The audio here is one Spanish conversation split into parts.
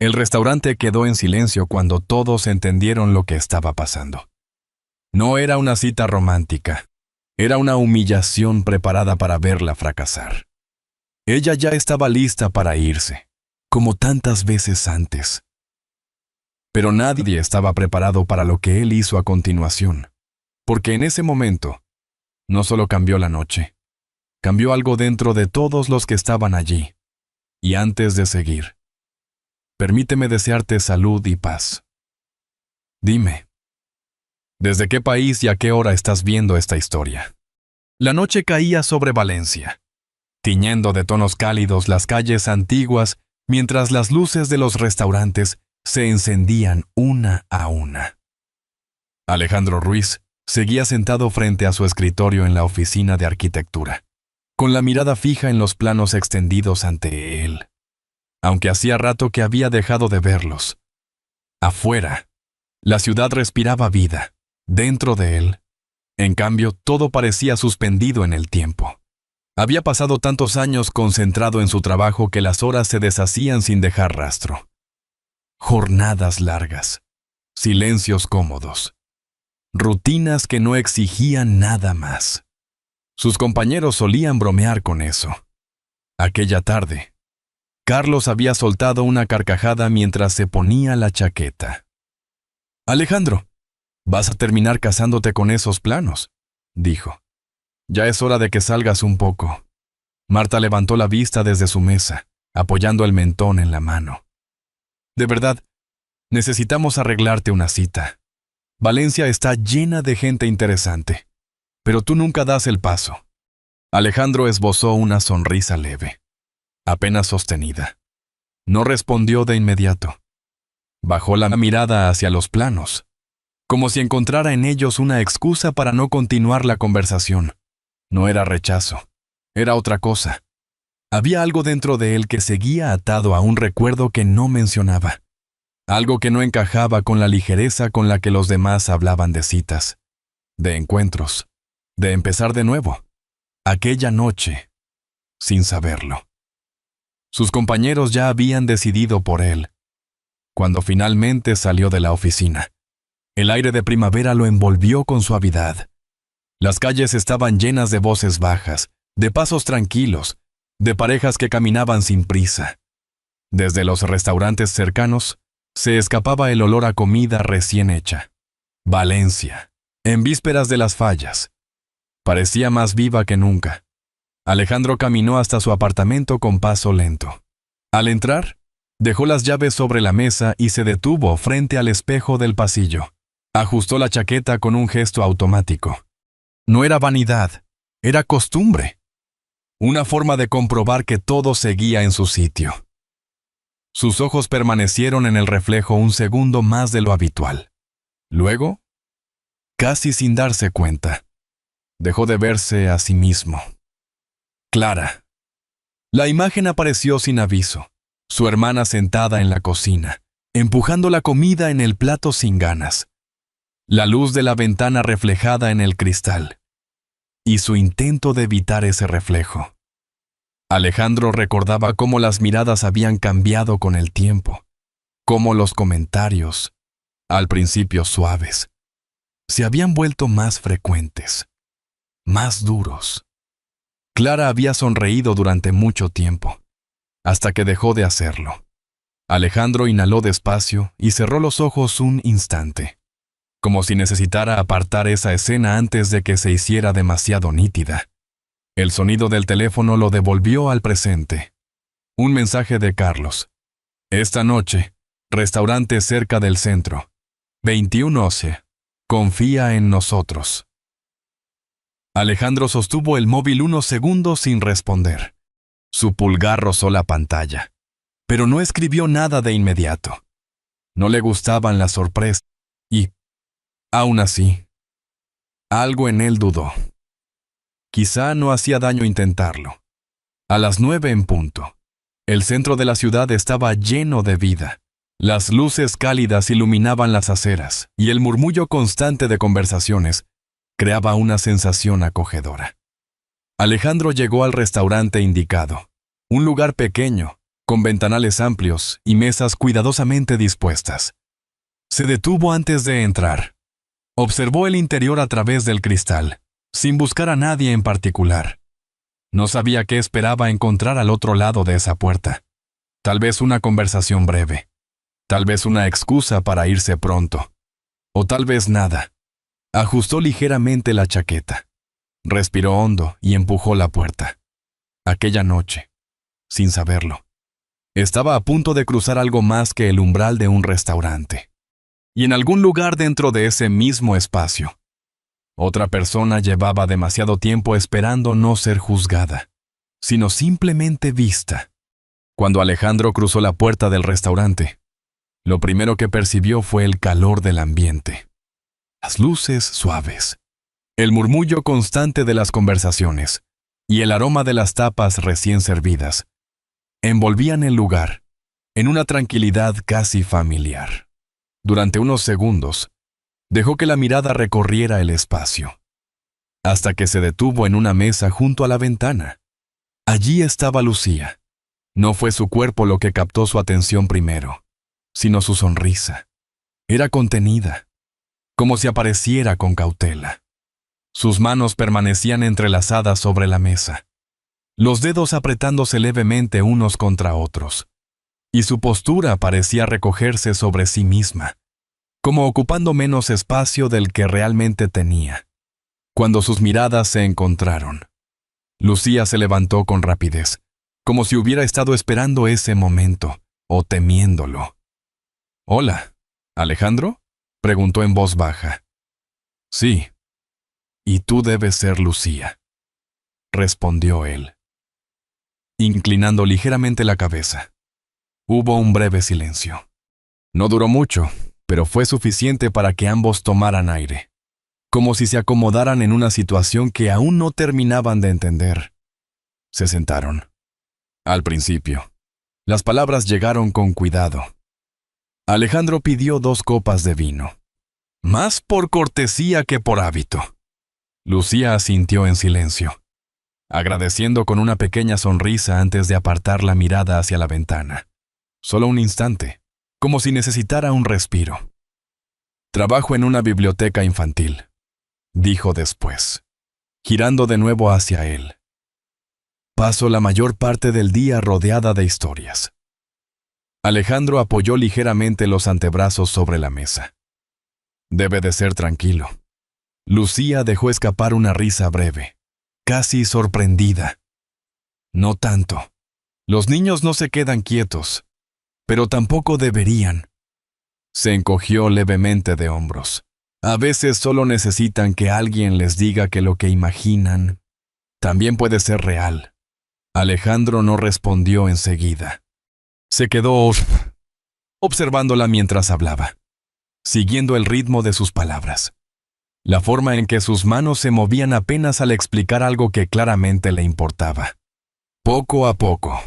El restaurante quedó en silencio cuando todos entendieron lo que estaba pasando. No era una cita romántica, era una humillación preparada para verla fracasar. Ella ya estaba lista para irse, como tantas veces antes. Pero nadie estaba preparado para lo que él hizo a continuación, porque en ese momento no solo cambió la noche, cambió algo dentro de todos los que estaban allí. Y antes de seguir, permíteme desearte salud y paz. Dime, ¿desde qué país y a qué hora estás viendo esta historia? La noche caía sobre Valencia, tiñendo de tonos cálidos las calles antiguas mientras las luces de los restaurantes se encendían una a una. Alejandro Ruiz seguía sentado frente a su escritorio en la oficina de arquitectura, con la mirada fija en los planos extendidos ante él, aunque hacía rato que había dejado de verlos. Afuera, la ciudad respiraba vida. Dentro de él, en cambio, todo parecía suspendido en el tiempo. Había pasado tantos años concentrado en su trabajo que las horas se deshacían sin dejar rastro. Jornadas largas, silencios cómodos, rutinas que no exigían nada más. Sus compañeros solían bromear con eso. Aquella tarde, Carlos había soltado una carcajada mientras se ponía la chaqueta. «Alejandro, vas a terminar casándote con esos planos», dijo. «Ya es hora de que salgas un poco». Marta levantó la vista desde su mesa, apoyando el mentón en la mano. «De verdad, necesitamos arreglarte una cita. Valencia está llena de gente interesante, pero tú nunca das el paso». Alejandro esbozó una sonrisa leve, apenas sostenida. No respondió de inmediato. Bajó la mirada hacia los planos, como si encontrara en ellos una excusa para no continuar la conversación. No era rechazo, era otra cosa. Había algo dentro de él que seguía atado a un recuerdo que no mencionaba. Algo que no encajaba con la ligereza con la que los demás hablaban de citas, de encuentros, de empezar de nuevo. Aquella noche, sin saberlo. Sus compañeros ya habían decidido por él. Cuando finalmente salió de la oficina, el aire de primavera lo envolvió con suavidad. Las calles estaban llenas de voces bajas, de pasos tranquilos, de parejas que caminaban sin prisa. Desde los restaurantes cercanos, se escapaba el olor a comida recién hecha. Valencia, en vísperas de las fallas, parecía más viva que nunca. Alejandro caminó hasta su apartamento con paso lento. Al entrar, dejó las llaves sobre la mesa y se detuvo frente al espejo del pasillo. Ajustó la chaqueta con un gesto automático. No era vanidad, era costumbre. Una forma de comprobar que todo seguía en su sitio. Sus ojos permanecieron en el reflejo un segundo más de lo habitual. Luego, casi sin darse cuenta, dejó de verse a sí mismo. Clara. La imagen apareció sin aviso. Su hermana sentada en la cocina, empujando la comida en el plato sin ganas. La luz de la ventana reflejada en el cristal. Y su intento de evitar ese reflejo. Alejandro recordaba cómo las miradas habían cambiado con el tiempo, cómo los comentarios, al principio suaves, se habían vuelto más frecuentes, más duros. Clara había sonreído durante mucho tiempo, hasta que dejó de hacerlo. Alejandro inhaló despacio y cerró los ojos un instante, como si necesitara apartar esa escena antes de que se hiciera demasiado nítida. El sonido del teléfono lo devolvió al presente. Un mensaje de Carlos. Esta noche, restaurante cerca del centro. 21:11. Confía en nosotros. Alejandro sostuvo el móvil unos segundos sin responder. Su pulgar rozó la pantalla, pero no escribió nada de inmediato. No le gustaban las sorpresas y, aún así, algo en él dudó. Quizá no hacía daño intentarlo. A las 9 en punto, el centro de la ciudad estaba lleno de vida. Las luces cálidas iluminaban las aceras y el murmullo constante de conversaciones creaba una sensación acogedora. Alejandro llegó al restaurante indicado, un lugar pequeño, con ventanales amplios y mesas cuidadosamente dispuestas. Se detuvo antes de entrar. Observó el interior a través del cristal, sin buscar a nadie en particular. No sabía qué esperaba encontrar al otro lado de esa puerta. Tal vez una conversación breve. Tal vez una excusa para irse pronto. O tal vez nada. Ajustó ligeramente la chaqueta. Respiró hondo y empujó la puerta. Aquella noche, sin saberlo, estaba a punto de cruzar algo más que el umbral de un restaurante. Y en algún lugar dentro de ese mismo espacio, otra persona llevaba demasiado tiempo esperando no ser juzgada, sino simplemente vista. Cuando Alejandro cruzó la puerta del restaurante, lo primero que percibió fue el calor del ambiente. Las luces suaves, el murmullo constante de las conversaciones y el aroma de las tapas recién servidas envolvían el lugar en una tranquilidad casi familiar. Durante unos segundos, dejó que la mirada recorriera el espacio, hasta que se detuvo en una mesa junto a la ventana. Allí estaba Lucía. No fue su cuerpo lo que captó su atención primero, sino su sonrisa. Era contenida, como si apareciera con cautela. Sus manos permanecían entrelazadas sobre la mesa, los dedos apretándose levemente unos contra otros, y su postura parecía recogerse sobre sí misma, como ocupando menos espacio del que realmente tenía. Cuando sus miradas se encontraron, Lucía se levantó con rapidez, como si hubiera estado esperando ese momento, o temiéndolo. «Hola, ¿Alejandro?», preguntó en voz baja. «Sí, y tú debes ser Lucía», respondió él, inclinando ligeramente la cabeza. Hubo un breve silencio. No duró mucho, pero fue suficiente para que ambos tomaran aire, como si se acomodaran en una situación que aún no terminaban de entender. Se sentaron. Al principio, las palabras llegaron con cuidado. Alejandro pidió 2 copas de vino, más por cortesía que por hábito. Lucía asintió en silencio, agradeciendo con una pequeña sonrisa antes de apartar la mirada hacia la ventana. Solo un instante, como si necesitara un respiro. «Trabajo en una biblioteca infantil», dijo después, girando de nuevo hacia él. «Paso la mayor parte del día rodeada de historias». Alejandro apoyó ligeramente los antebrazos sobre la mesa. «Debe de ser tranquilo». Lucía dejó escapar una risa breve, casi sorprendida. «No tanto. Los niños no se quedan quietos, pero tampoco deberían». Se encogió levemente de hombros. A veces solo necesitan que alguien les diga que lo que imaginan también puede ser real. Alejandro no respondió enseguida. Se quedó observándola mientras hablaba, siguiendo el ritmo de sus palabras. La forma en que sus manos se movían apenas al explicar algo que claramente le importaba. Poco a poco,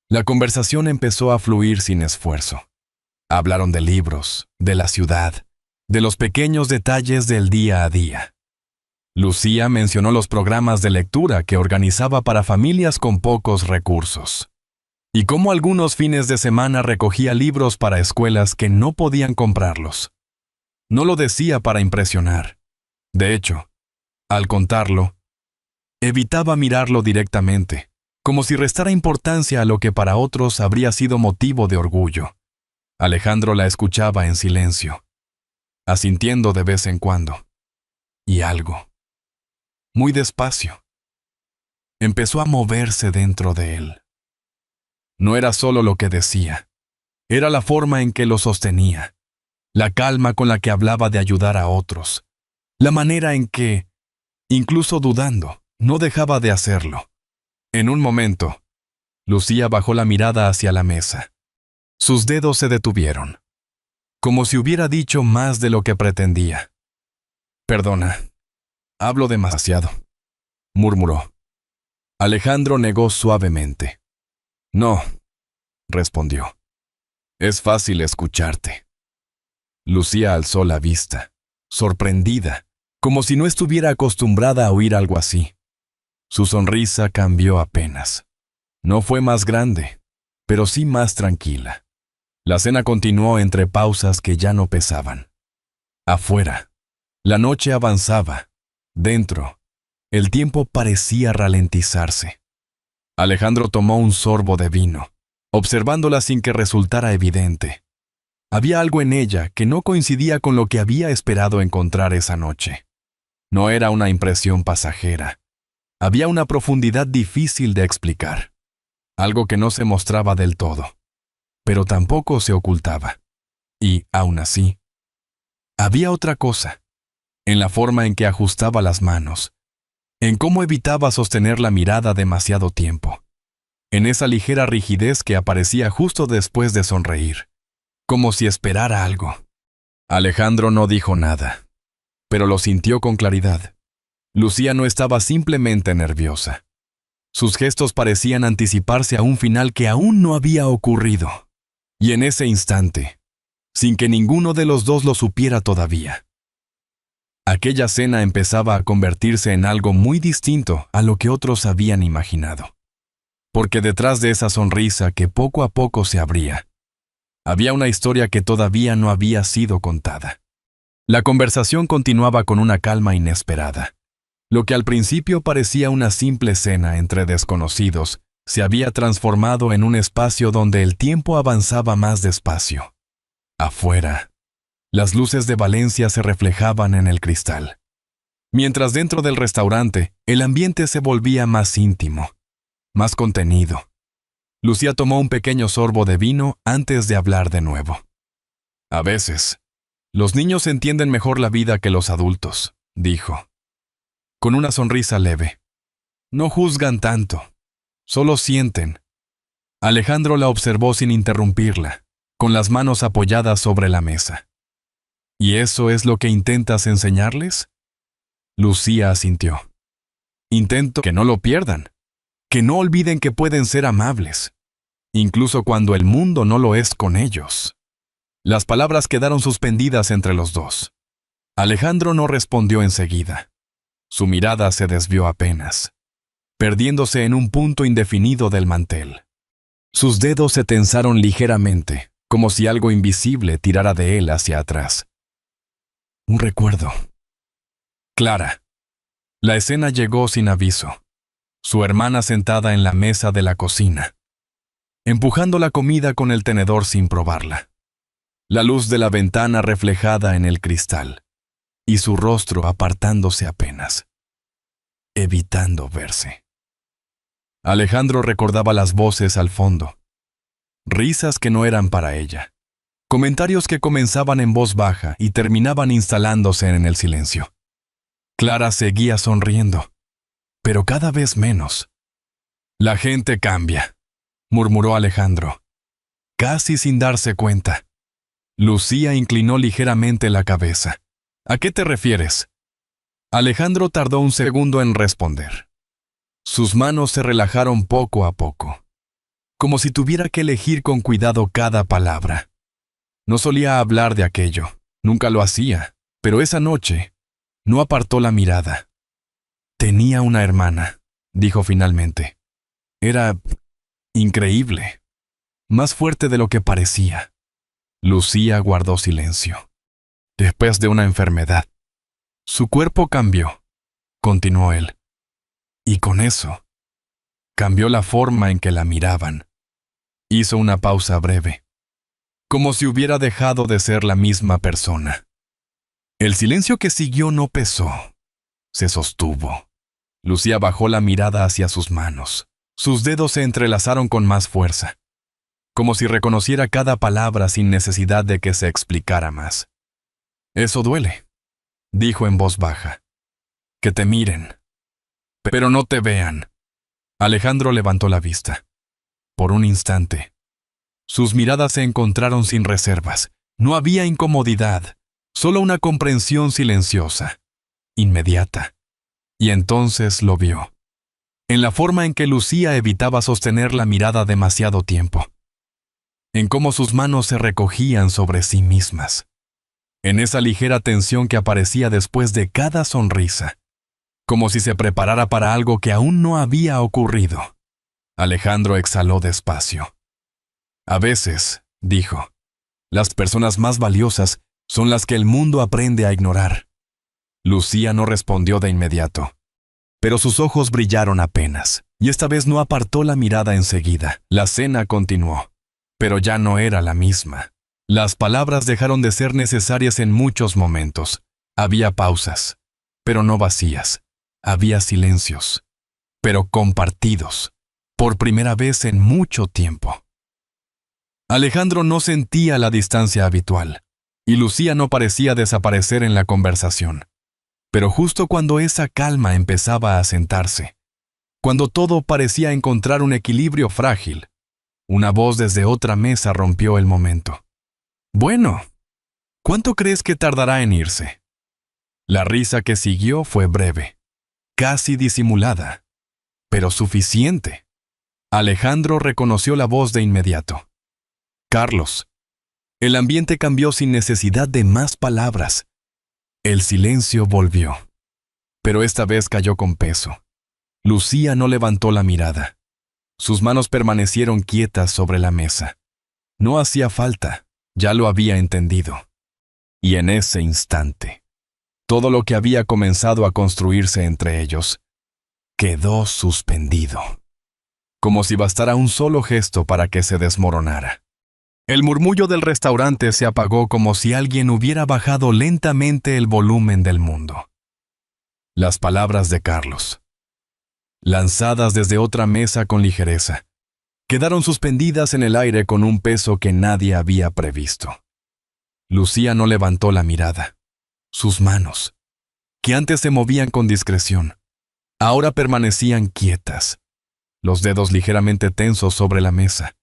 la conversación empezó a fluir sin esfuerzo. Hablaron de libros, de la ciudad, de los pequeños detalles del día a día. Lucía mencionó los programas de lectura que organizaba para familias con pocos recursos, y cómo algunos fines de semana recogía libros para escuelas que no podían comprarlos. No lo decía para impresionar. De hecho, al contarlo, evitaba mirarlo directamente, como si restara importancia a lo que para otros habría sido motivo de orgullo. Alejandro la escuchaba en silencio, asintiendo de vez en cuando. Y algo, muy despacio, empezó a moverse dentro de él. No era solo lo que decía, era la forma en que lo sostenía, la calma con la que hablaba de ayudar a otros, la manera en que, incluso dudando, no dejaba de hacerlo. En un momento, Lucía bajó la mirada hacia la mesa. Sus dedos se detuvieron, como si hubiera dicho más de lo que pretendía. «Perdona, hablo demasiado», murmuró. Alejandro negó suavemente. «No», respondió. «Es fácil escucharte». Lucía alzó la vista, sorprendida, como si no estuviera acostumbrada a oír algo así. Su sonrisa cambió apenas. No fue más grande, pero sí más tranquila. La cena continuó entre pausas que ya no pesaban. Afuera, la noche avanzaba. Dentro, el tiempo parecía ralentizarse. Alejandro tomó un sorbo de vino, observándola sin que resultara evidente. Había algo en ella que no coincidía con lo que había esperado encontrar esa noche. No era una impresión pasajera. Había una profundidad difícil de explicar. Algo que no se mostraba del todo, pero tampoco se ocultaba. Y, aún así, había otra cosa, en la forma en que ajustaba las manos, en cómo evitaba sostener la mirada demasiado tiempo, en esa ligera rigidez que aparecía justo después de sonreír, como si esperara algo. Alejandro no dijo nada, pero lo sintió con claridad. Lucía no estaba simplemente nerviosa. Sus gestos parecían anticiparse a un final que aún no había ocurrido. Y en ese instante, sin que ninguno de los dos lo supiera todavía, aquella cena empezaba a convertirse en algo muy distinto a lo que otros habían imaginado. Porque detrás de esa sonrisa que poco a poco se abría, había una historia que todavía no había sido contada. La conversación continuaba con una calma inesperada. Lo que al principio parecía una simple cena entre desconocidos, se había transformado en un espacio donde el tiempo avanzaba más despacio. Afuera, las luces de Valencia se reflejaban en el cristal. Mientras dentro del restaurante, el ambiente se volvía más íntimo, más contenido. Lucía tomó un pequeño sorbo de vino antes de hablar de nuevo. A veces, los niños entienden mejor la vida que los adultos, dijo, con una sonrisa leve. No juzgan tanto, solo sienten. Alejandro la observó sin interrumpirla, con las manos apoyadas sobre la mesa. ¿Y eso es lo que intentas enseñarles? Lucía asintió. Intento que no lo pierdan, que no olviden que pueden ser amables, incluso cuando el mundo no lo es con ellos. Las palabras quedaron suspendidas entre los dos. Alejandro no respondió enseguida. Su mirada se desvió apenas, perdiéndose en un punto indefinido del mantel. Sus dedos se tensaron ligeramente, como si algo invisible tirara de él hacia atrás. Un recuerdo. Clara. La escena llegó sin aviso. Su hermana sentada en la mesa de la cocina, empujando la comida con el tenedor sin probarla. La luz de la ventana reflejada en el cristal, y su rostro apartándose apenas, evitando verse. Alejandro recordaba las voces al fondo, risas que no eran para ella, comentarios que comenzaban en voz baja y terminaban instalándose en el silencio. Clara seguía sonriendo, pero cada vez menos. La gente cambia, murmuró Alejandro, casi sin darse cuenta. Lucía inclinó ligeramente la cabeza. ¿A qué te refieres? Alejandro tardó un segundo en responder. Sus manos se relajaron poco a poco, como si tuviera que elegir con cuidado cada palabra. No solía hablar de aquello, nunca lo hacía, pero esa noche no apartó la mirada. Tenía una hermana, dijo finalmente. Era increíble, más fuerte de lo que parecía. Lucía guardó silencio. Después de una enfermedad. Su cuerpo cambió, continuó él. Y con eso, cambió la forma en que la miraban. Hizo una pausa breve, como si hubiera dejado de ser la misma persona. El silencio que siguió no pesó, se sostuvo. Lucía bajó la mirada hacia sus manos. Sus dedos se entrelazaron con más fuerza, como si reconociera cada palabra sin necesidad de que se explicara más. Eso duele, dijo en voz baja. Que te miren, pero no te vean. Alejandro levantó la vista. Por un instante, sus miradas se encontraron sin reservas. No había incomodidad, solo una comprensión silenciosa, inmediata. Y entonces lo vio, en la forma en que Lucía evitaba sostener la mirada demasiado tiempo, en cómo sus manos se recogían sobre sí mismas, en esa ligera tensión que aparecía después de cada sonrisa, como si se preparara para algo que aún no había ocurrido. Alejandro exhaló despacio. A veces, dijo, las personas más valiosas son las que el mundo aprende a ignorar. Lucía no respondió de inmediato, pero sus ojos brillaron apenas, y esta vez no apartó la mirada enseguida. La cena continuó, pero ya no era la misma. Las palabras dejaron de ser necesarias en muchos momentos. Había pausas, pero no vacías. Había silencios, pero compartidos, por primera vez en mucho tiempo. Alejandro no sentía la distancia habitual, y Lucía no parecía desaparecer en la conversación. Pero justo cuando esa calma empezaba a asentarse, cuando todo parecía encontrar un equilibrio frágil, una voz desde otra mesa rompió el momento. «Bueno, ¿cuánto crees que tardará en irse?» La risa que siguió fue breve, casi disimulada, pero suficiente. Alejandro reconoció la voz de inmediato. «Carlos». El ambiente cambió sin necesidad de más palabras. El silencio volvió, pero esta vez cayó con peso. Lucía no levantó la mirada. Sus manos permanecieron quietas sobre la mesa. No hacía falta, ya lo había entendido. Y en ese instante, todo lo que había comenzado a construirse entre ellos quedó suspendido, como si bastara un solo gesto para que se desmoronara. El murmullo del restaurante se apagó como si alguien hubiera bajado lentamente el volumen del mundo. Las palabras de Carlos, lanzadas desde otra mesa con ligereza, quedaron suspendidas en el aire con un peso que nadie había previsto. Lucía no levantó la mirada. Sus manos, que antes se movían con discreción, ahora permanecían quietas, los dedos ligeramente tensos sobre la mesa,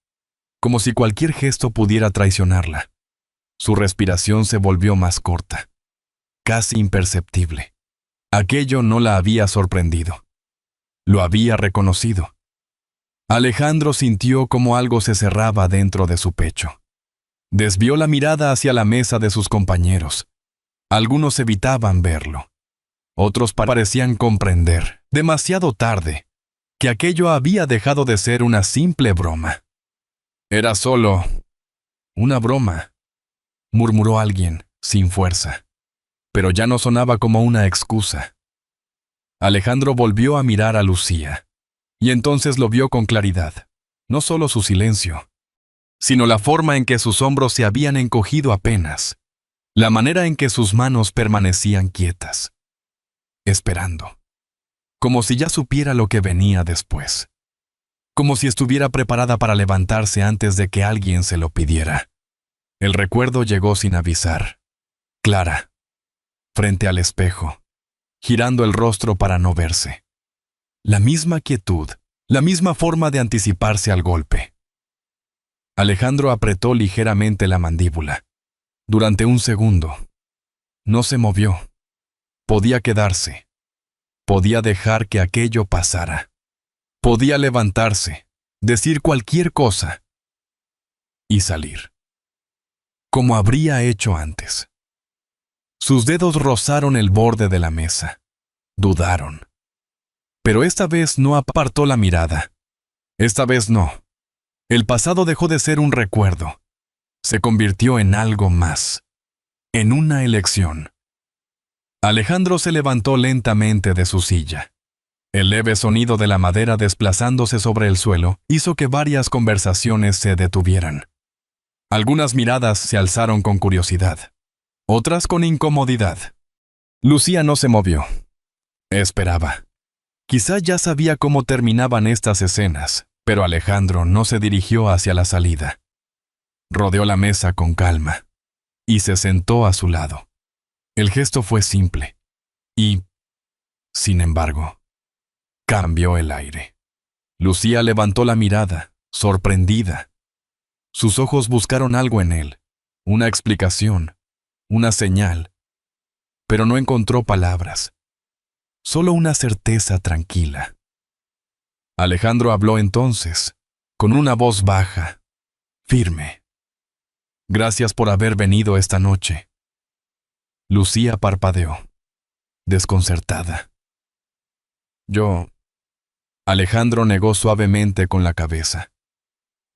como si cualquier gesto pudiera traicionarla. Su respiración se volvió más corta, casi imperceptible. Aquello no la había sorprendido. Lo había reconocido. Alejandro sintió como algo se cerraba dentro de su pecho. Desvió la mirada hacia la mesa de sus compañeros. Algunos evitaban verlo. Otros parecían comprender, demasiado tarde, que aquello había dejado de ser una simple broma. «Era solo una broma», murmuró alguien, sin fuerza, pero ya no sonaba como una excusa. Alejandro volvió a mirar a Lucía, y entonces lo vio con claridad, no solo su silencio, sino la forma en que sus hombros se habían encogido apenas, la manera en que sus manos permanecían quietas, esperando, como si ya supiera lo que venía después, como si estuviera preparada para levantarse antes de que alguien se lo pidiera. El recuerdo llegó sin avisar, clara, frente al espejo, girando el rostro para no verse. La misma quietud, la misma forma de anticiparse al golpe. Alejandro apretó ligeramente la mandíbula. Durante un segundo. No se movió. Podía quedarse. Podía dejar que aquello pasara. Podía levantarse, decir cualquier cosa y salir, como habría hecho antes. Sus dedos rozaron el borde de la mesa. Dudaron. Pero esta vez no apartó la mirada. Esta vez no. El pasado dejó de ser un recuerdo. Se convirtió en algo más. En una elección. Alejandro se levantó lentamente de su silla. El leve sonido de la madera desplazándose sobre el suelo hizo que varias conversaciones se detuvieran. Algunas miradas se alzaron con curiosidad, otras con incomodidad. Lucía no se movió. Esperaba. Quizá ya sabía cómo terminaban estas escenas, pero Alejandro no se dirigió hacia la salida. Rodeó la mesa con calma y se sentó a su lado. El gesto fue simple y, sin embargo, cambió el aire. Lucía levantó la mirada, sorprendida. Sus ojos buscaron algo en él, una explicación, una señal, pero no encontró palabras, solo una certeza tranquila. Alejandro habló entonces, con una voz baja, firme. «Gracias por haber venido esta noche». Lucía parpadeó, desconcertada. «Yo...». Alejandro negó suavemente con la cabeza.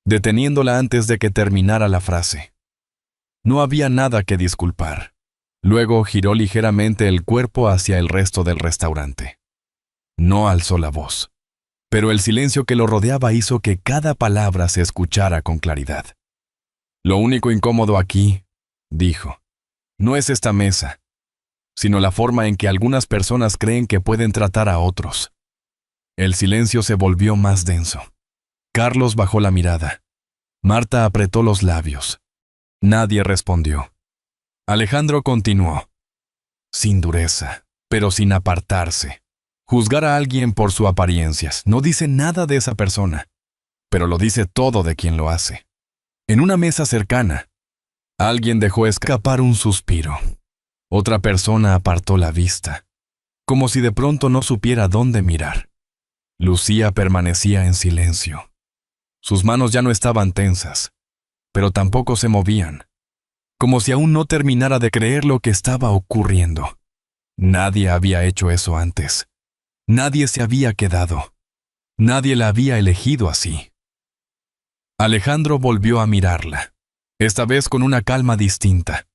deteniéndola antes de que terminara la frase. No había nada que disculpar. Luego giró ligeramente el cuerpo hacia el resto del restaurante. No alzó la voz, pero el silencio que lo rodeaba hizo que cada palabra se escuchara con claridad. Lo único incómodo aquí, dijo, no es esta mesa, sino la forma en que algunas personas creen que pueden tratar a otros. El silencio se volvió más denso. Carlos bajó la mirada. Marta apretó los labios. Nadie respondió. Alejandro continuó. Sin dureza, pero sin apartarse. Juzgar a alguien por sus apariencias no dice nada de esa persona, pero lo dice todo de quien lo hace. En una mesa cercana, alguien dejó escapar un suspiro. Otra persona apartó la vista, como si de pronto no supiera dónde mirar. Lucía permanecía en silencio. Sus manos ya no estaban tensas, pero tampoco se movían, como si aún no terminara de creer lo que estaba ocurriendo. Nadie había hecho eso antes. Nadie se había quedado. Nadie la había elegido así. Alejandro volvió a mirarla, esta vez con una calma distinta.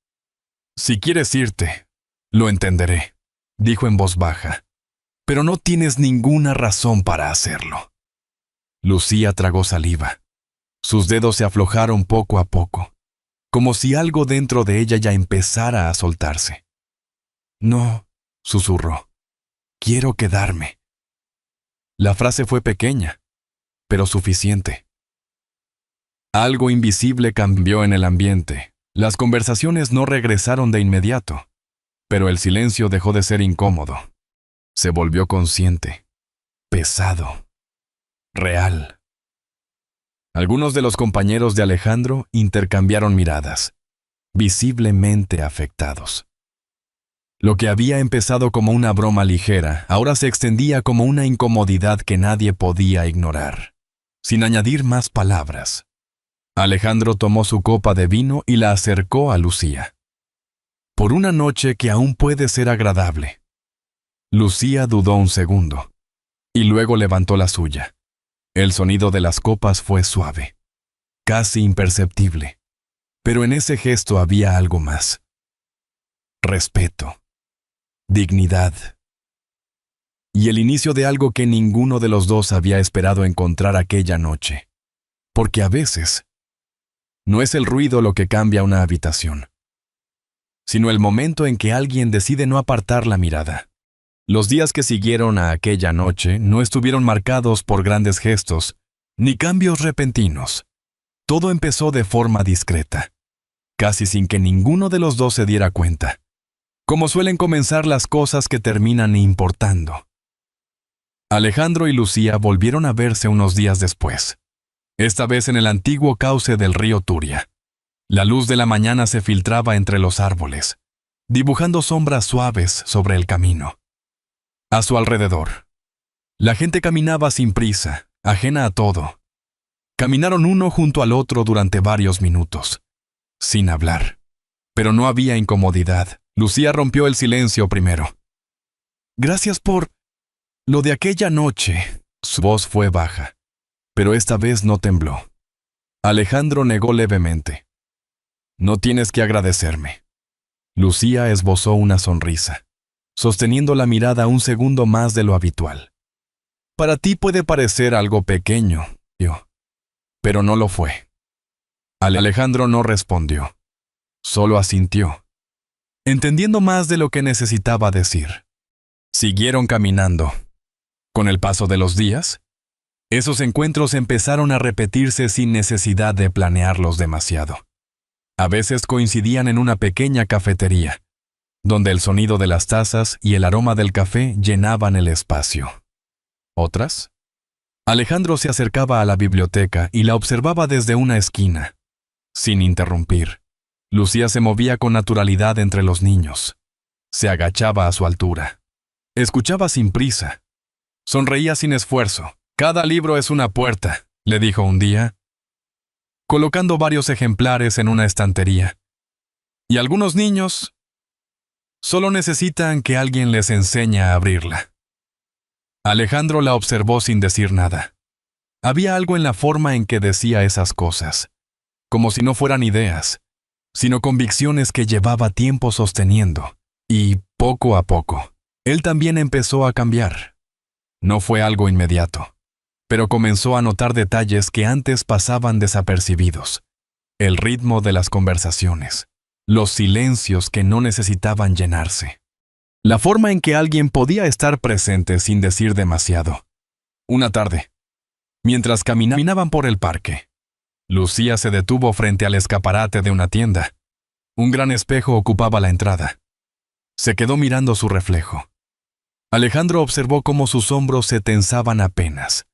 Si quieres irte, lo entenderé, dijo en voz baja, pero no tienes ninguna razón para hacerlo. Lucía tragó saliva. Sus dedos se aflojaron poco a poco, como si algo dentro de ella ya empezara a soltarse. No, susurró. Quiero quedarme. La frase fue pequeña, pero suficiente. Algo invisible cambió en el ambiente. Las conversaciones no regresaron de inmediato, pero el silencio dejó de ser incómodo. Se volvió consciente, pesado, real. Algunos de los compañeros de Alejandro intercambiaron miradas, visiblemente afectados. Lo que había empezado como una broma ligera, ahora se extendía como una incomodidad que nadie podía ignorar. Sin añadir más palabras, Alejandro tomó su copa de vino y la acercó a Lucía. Por una noche que aún puede ser agradable. Lucía dudó un segundo, y luego levantó la suya. El sonido de las copas fue suave, casi imperceptible, pero en ese gesto había algo más. Respeto, dignidad, y el inicio de algo que ninguno de los dos había esperado encontrar aquella noche. Porque a veces, no es el ruido lo que cambia una habitación, sino el momento en que alguien decide no apartar la mirada. Los días que siguieron a aquella noche no estuvieron marcados por grandes gestos, ni cambios repentinos. Todo empezó de forma discreta, casi sin que ninguno de los dos se diera cuenta, como suelen comenzar las cosas que terminan importando. Alejandro y Lucía volvieron a verse unos días después, esta vez en el antiguo cauce del río Turia. La luz de la mañana se filtraba entre los árboles, dibujando sombras suaves sobre el camino. A su alrededor, la gente caminaba sin prisa, ajena a todo. Caminaron uno junto al otro durante varios minutos, sin hablar. Pero no había incomodidad. Lucía rompió el silencio primero. Gracias por lo de aquella noche. Su voz fue baja, pero esta vez no tembló. Alejandro negó levemente. No tienes que agradecerme. Lucía esbozó una sonrisa, sosteniendo la mirada un segundo más de lo habitual. Para ti puede parecer algo pequeño, pero no lo fue. Alejandro no respondió, solo asintió, entendiendo más de lo que necesitaba decir. Siguieron caminando. Con el paso de los días, esos encuentros empezaron a repetirse sin necesidad de planearlos demasiado. A veces coincidían en una pequeña cafetería, donde el sonido de las tazas y el aroma del café llenaban el espacio. Otras, Alejandro se acercaba a la biblioteca y la observaba desde una esquina, sin interrumpir. Lucía se movía con naturalidad entre los niños. Se agachaba a su altura. Escuchaba sin prisa. Sonreía sin esfuerzo. Cada libro es una puerta, le dijo un día, colocando varios ejemplares en una estantería. Y algunos niños solo necesitan que alguien les enseñe a abrirla. Alejandro la observó sin decir nada. Había algo en la forma en que decía esas cosas, como si no fueran ideas, sino convicciones que llevaba tiempo sosteniendo, y, poco a poco, él también empezó a cambiar. No fue algo inmediato, pero comenzó a notar detalles que antes pasaban desapercibidos. El ritmo de las conversaciones, los silencios que no necesitaban llenarse, la forma en que alguien podía estar presente sin decir demasiado. Una tarde, mientras caminaban por el parque, Lucía se detuvo frente al escaparate de una tienda. Un gran espejo ocupaba la entrada. Se quedó mirando su reflejo. Alejandro observó cómo sus hombros se tensaban apenas.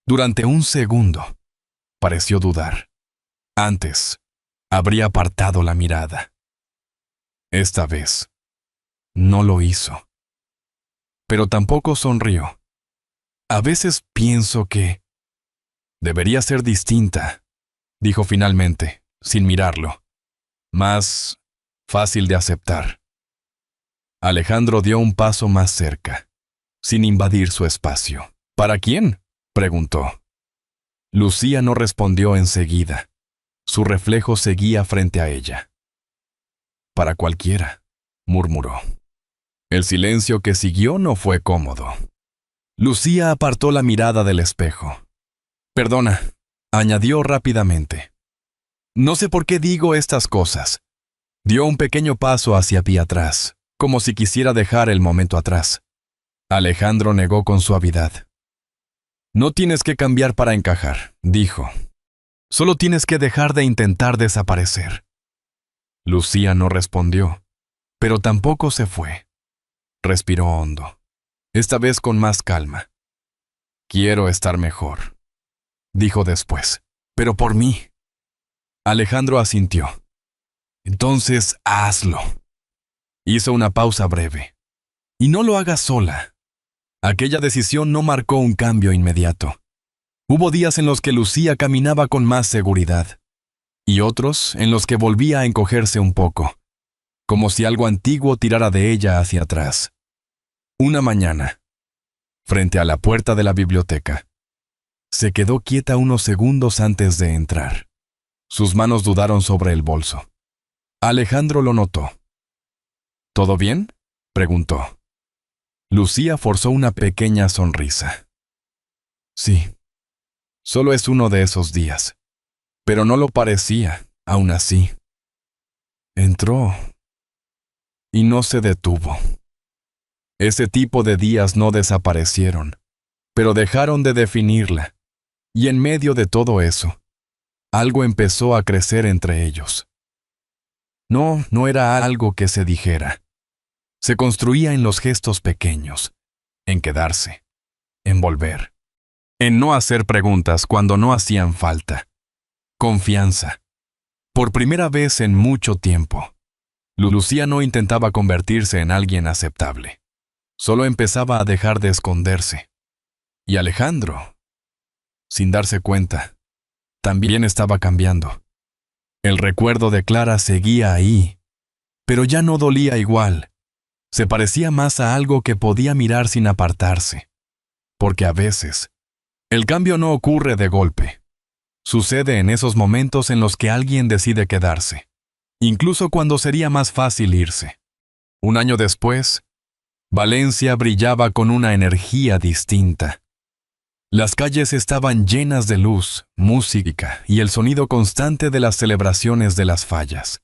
Durante un segundo, pareció dudar. Antes, habría apartado la mirada. Esta vez, no lo hizo. Pero tampoco sonrió. A veces pienso que debería ser distinta, dijo finalmente, sin mirarlo. Más fácil de aceptar. Alejandro dio un paso más cerca, sin invadir su espacio. ¿Para quién?, preguntó. Lucía no respondió enseguida. Su reflejo seguía frente a ella. Para cualquiera, murmuró. El silencio que siguió no fue cómodo. Lucía apartó la mirada del espejo. Perdona, añadió rápidamente. No sé por qué digo estas cosas. Dio un pequeño paso hacia pie atrás, como si quisiera dejar el momento atrás. Alejandro negó con suavidad. No tienes que cambiar para encajar, dijo. Solo tienes que dejar de intentar desaparecer. Lucía no respondió, pero tampoco se fue. Respiró hondo, esta vez con más calma. Quiero estar mejor, dijo después, pero por mí. Alejandro asintió. Entonces, hazlo. Hizo una pausa breve. Y no lo hagas sola. Aquella decisión no marcó un cambio inmediato. Hubo días en los que Lucía caminaba con más seguridad, y otros en los que volvía a encogerse un poco, como si algo antiguo tirara de ella hacia atrás. Una mañana, frente a la puerta de la biblioteca, se quedó quieta unos segundos antes de entrar. Sus manos dudaron sobre el bolso. Alejandro lo notó. ¿Todo bien?, preguntó. Lucía forzó una pequeña sonrisa. Sí, solo es uno de esos días. Pero no lo parecía, aún así. Entró y no se detuvo. Ese tipo de días no desaparecieron, pero dejaron de definirla. Y en medio de todo eso, algo empezó a crecer entre ellos. No era algo que se dijera. Se construía en los gestos pequeños, en quedarse, en volver, en no hacer preguntas cuando no hacían falta. Confianza. Por primera vez en mucho tiempo, Lucía no intentaba convertirse en alguien aceptable. Solo empezaba a dejar de esconderse. Y Alejandro, sin darse cuenta, también estaba cambiando. El recuerdo de Clara seguía ahí, pero ya no dolía igual. Se parecía más a algo que podía mirar sin apartarse. Porque a veces, el cambio no ocurre de golpe. Sucede en esos momentos en los que alguien decide quedarse, incluso cuando sería más fácil irse. Un año después, Valencia brillaba con una energía distinta. Las calles estaban llenas de luz, música y el sonido constante de las celebraciones de las fallas.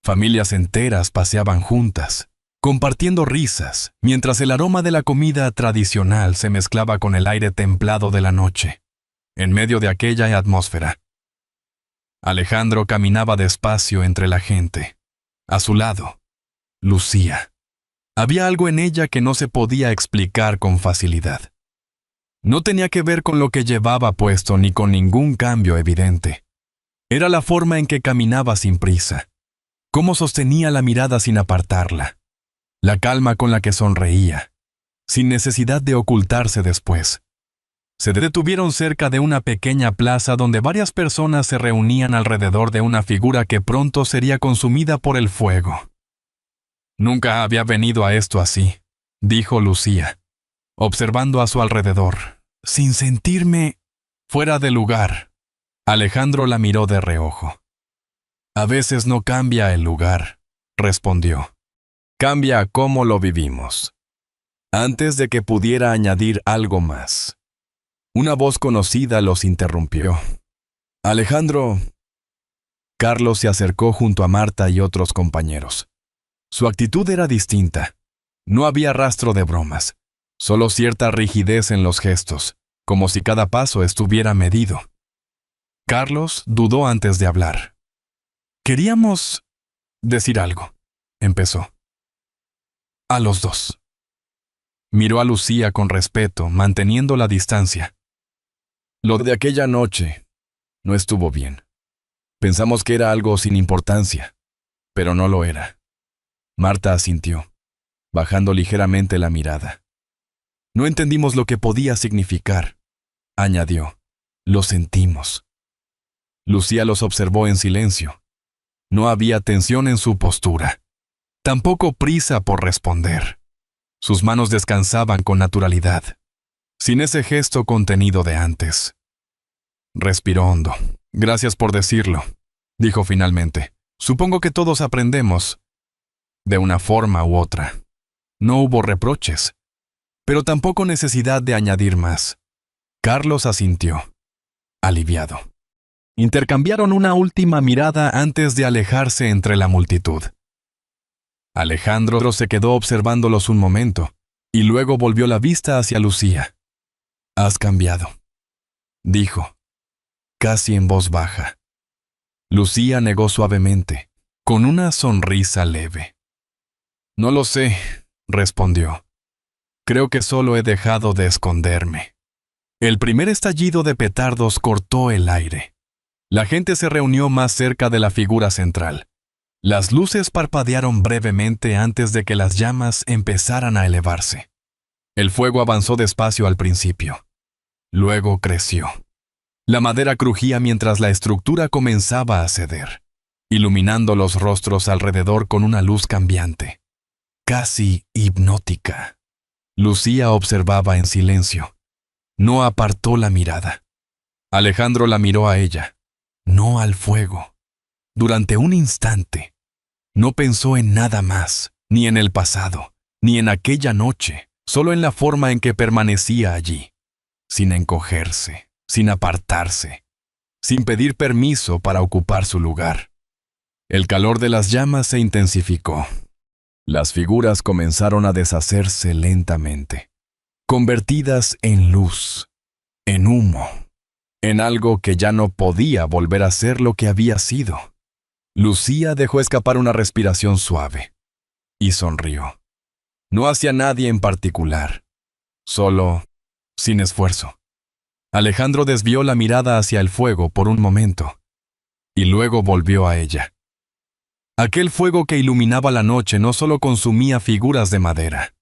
Familias enteras paseaban juntas, compartiendo risas, mientras el aroma de la comida tradicional se mezclaba con el aire templado de la noche. En medio de aquella atmósfera, Alejandro caminaba despacio entre la gente. A su lado, Lucía. Había algo en ella que no se podía explicar con facilidad. No tenía que ver con lo que llevaba puesto ni con ningún cambio evidente. Era la forma en que caminaba sin prisa, cómo sostenía la mirada sin apartarla, la calma con la que sonreía, sin necesidad de ocultarse después. Se detuvieron cerca de una pequeña plaza donde varias personas se reunían alrededor de una figura que pronto sería consumida por el fuego. Nunca había venido a esto así, dijo Lucía, observando a su alrededor, sin sentirme Fuera de lugar. Alejandro la miró de reojo. A veces no cambia el lugar, respondió. Cambia cómo lo vivimos. Antes de que pudiera añadir algo más, una voz conocida los interrumpió. Alejandro. Carlos se acercó junto a Marta y otros compañeros. Su actitud era distinta. No había rastro de bromas, solo cierta rigidez en los gestos, como si cada paso estuviera medido. Carlos dudó antes de hablar. Queríamos decir algo, empezó. A los dos. Miró a Lucía con respeto, manteniendo la distancia. Lo de aquella noche no estuvo bien. Pensamos que era algo sin importancia, pero no lo era. Marta asintió, bajando ligeramente la mirada. No entendimos lo que podía significar, añadió. Lo sentimos. Lucía los observó en silencio. No había tensión en su postura. Tampoco prisa por responder. Sus manos descansaban con naturalidad, sin ese gesto contenido de antes. Respiró hondo. Gracias por decirlo, dijo finalmente. Supongo que todos aprendemos, de una forma u otra. No hubo reproches, pero tampoco necesidad de añadir más. Carlos asintió, aliviado. Intercambiaron una última mirada antes de alejarse entre la multitud. Alejandro se quedó observándolos un momento, y luego volvió la vista hacia Lucía. Has cambiado, dijo, casi en voz baja. Lucía negó suavemente, con una sonrisa leve. No lo sé, respondió. Creo que solo he dejado de esconderme. El primer estallido de petardos cortó el aire. La gente se reunió más cerca de la figura central. Las luces parpadearon brevemente antes de que las llamas empezaran a elevarse. El fuego avanzó despacio al principio. Luego creció. La madera crujía mientras la estructura comenzaba a ceder, iluminando los rostros alrededor con una luz cambiante, casi hipnótica. Lucía observaba en silencio. No apartó la mirada. Alejandro la miró a ella, no al fuego. Durante un instante, no pensó en nada más, ni en el pasado, ni en aquella noche, solo en la forma en que permanecía allí, sin encogerse, sin apartarse, sin pedir permiso para ocupar su lugar. El calor de las llamas se intensificó. Las figuras comenzaron a deshacerse lentamente, convertidas en luz, en humo, en algo que ya no podía volver a ser lo que había sido. Lucía dejó escapar una respiración suave y sonrió. No hacia nadie en particular, solo sin esfuerzo. Alejandro desvió la mirada hacia el fuego por un momento y luego volvió a ella. Aquel fuego que iluminaba la noche no solo consumía figuras de madera,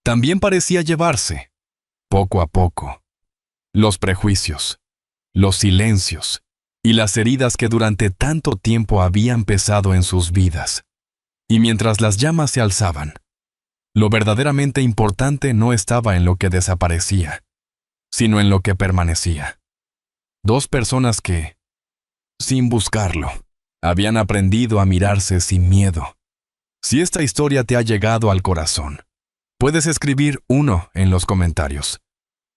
también parecía llevarse, poco a poco, los prejuicios, los silencios y las heridas que durante tanto tiempo habían pesado en sus vidas. Y mientras las llamas se alzaban, lo verdaderamente importante no estaba en lo que desaparecía, sino en lo que permanecía. Dos personas que, sin buscarlo, habían aprendido a mirarse sin miedo. Si esta historia te ha llegado al corazón, puedes escribir 1 en los comentarios.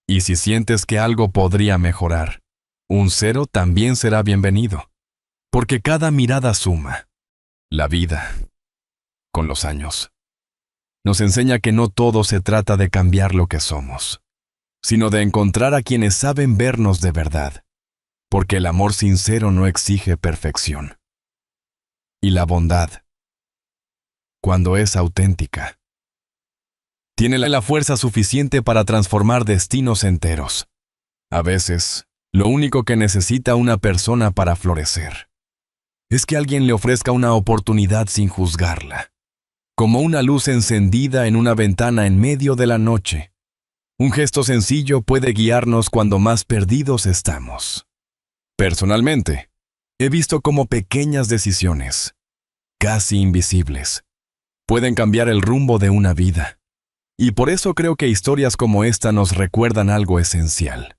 Y si sientes que algo podría mejorar, un 0 también será bienvenido. Porque cada mirada suma. La vida, con los años, nos enseña que no todo se trata de cambiar lo que somos, sino de encontrar a quienes saben vernos de verdad. Porque el amor sincero no exige perfección. Y la bondad, cuando es auténtica, tiene la fuerza suficiente para transformar destinos enteros. A veces, lo único que necesita una persona para florecer es que alguien le ofrezca una oportunidad sin juzgarla, como una luz encendida en una ventana en medio de la noche. Un gesto sencillo puede guiarnos cuando más perdidos estamos. Personalmente, he visto cómo pequeñas decisiones, casi invisibles, pueden cambiar el rumbo de una vida. Y por eso creo que historias como esta nos recuerdan algo esencial.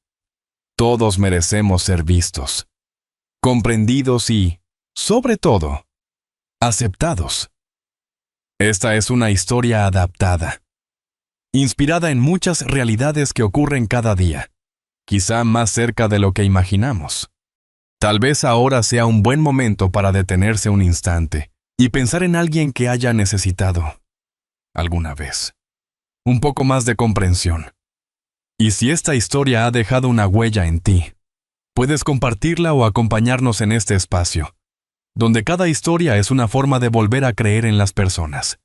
Todos merecemos ser vistos, comprendidos y, sobre todo, aceptados. Esta es una historia adaptada, inspirada en muchas realidades que ocurren cada día, quizá más cerca de lo que imaginamos. Tal vez ahora sea un buen momento para detenerse un instante y pensar en alguien que haya necesitado, alguna vez, un poco más de comprensión. Y si esta historia ha dejado una huella en ti, puedes compartirla o acompañarnos en este espacio, donde cada historia es una forma de volver a creer en las personas.